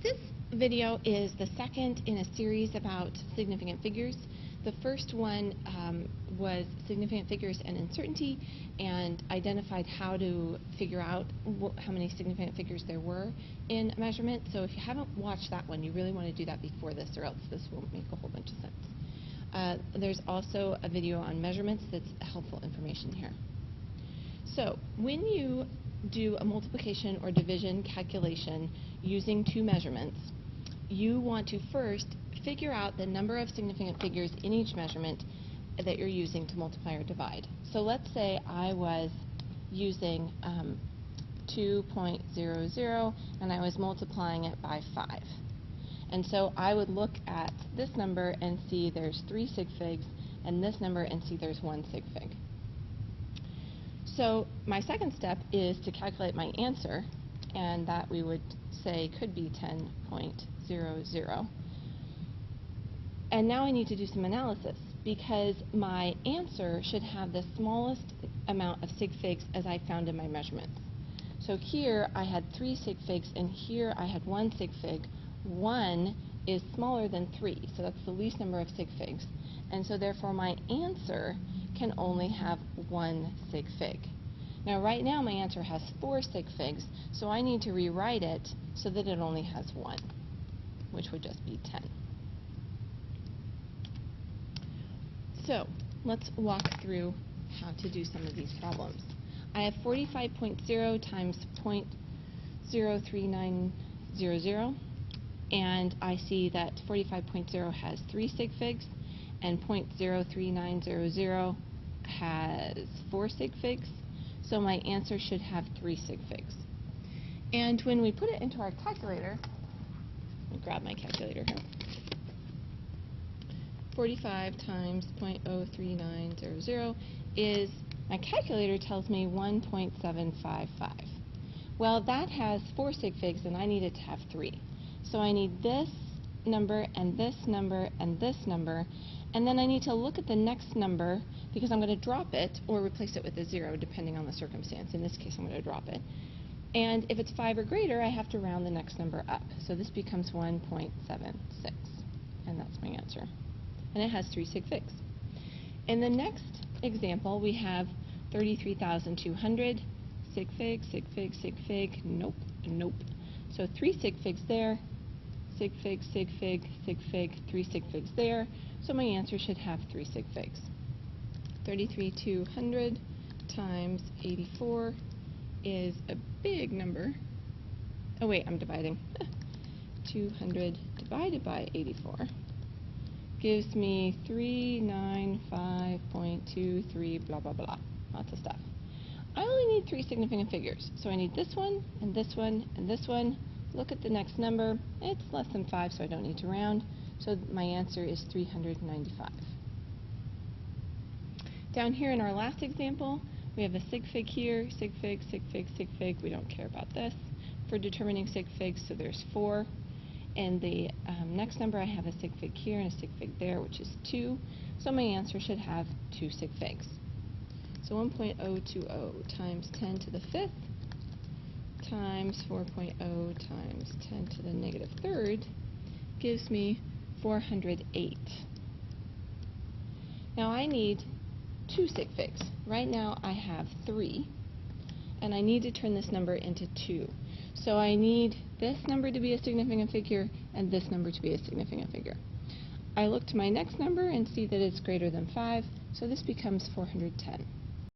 This video is the second in a series about significant figures. The first one was significant figures and uncertainty, and identified how to figure out how many significant figures there were in a measurement. So if you haven't watched that one, you really want to do that before this, or else this won't make a whole bunch of sense. There's also a video on measurements that's helpful information here. So when you do a multiplication or division calculation using two measurements, you want to first figure out the number of significant figures in each measurement that you're using to multiply or divide. So let's say I was using 2.00 and I was multiplying it by 5. And so I would look at this number and see there's 3 sig figs, and this number and see there's 1 sig fig. So my second step is to calculate my answer, and that we would say could be 10.00. And now I need to do some analysis, because my answer should have the smallest amount of sig figs as I found in my measurements. So here I had 3 sig figs, and here I had 1 sig fig. 1 is smaller than 3, so that's the least number of sig figs. And so therefore my answer can only have 1 sig fig. Now right now my answer has 4 sig figs, so I need to rewrite it so that it only has 1, which would just be 10. So let's walk through how to do some of these problems. I have 45.0 times 0.03900, and I see that 45.0 has 3 sig figs, and 0.03900 has 4 sig figs, so my answer should have 3 sig figs. And when we put it into our calculator, let me grab my calculator here. 45 times 0.03900 is, my calculator tells me 1.755. Well, that has 4 sig figs, and I need it to have 3. So I need this number, and this number, and this number, and then I need to look at the next number, because I'm going to drop it or replace it with a 0 depending on the circumstance. In this case, I'm going to drop it. And if it's 5 or greater, I have to round the next number up. So this becomes 1.76, and that's my answer. And it has 3 sig figs. In the next example, we have 33,200. Sig fig, sig fig, sig fig, nope, nope. So 3 sig figs there, sig fig, sig fig, sig fig, 3 sig figs there. So my answer should have 3 sig figs. 33,200 times 84 is a big number. Oh wait, I'm dividing. 200 divided by 84 gives me 395.23 blah blah blah. Lots of stuff. I only need 3 significant figures, so I need this one, and this one, and this one. Look at the next number. It's less than 5, so I don't need to round. So my answer is 395. Down here in our last example, we have a sig fig here, sig fig, sig fig, sig fig. We don't care about this for determining sig figs, so there's 4. And the next number, I have a sig fig here and a sig fig there, which is 2. So my answer should have 2 sig figs. So 1.020 times 10 to the 5th times 4.0 times 10 to the negative 3rd gives me 408. Now I need 2 sig figs. Right now I have 3, and I need to turn this number into 2. So I need this number to be a significant figure and this number to be a significant figure. I look to my next number and see that it's greater than 5, so this becomes 410.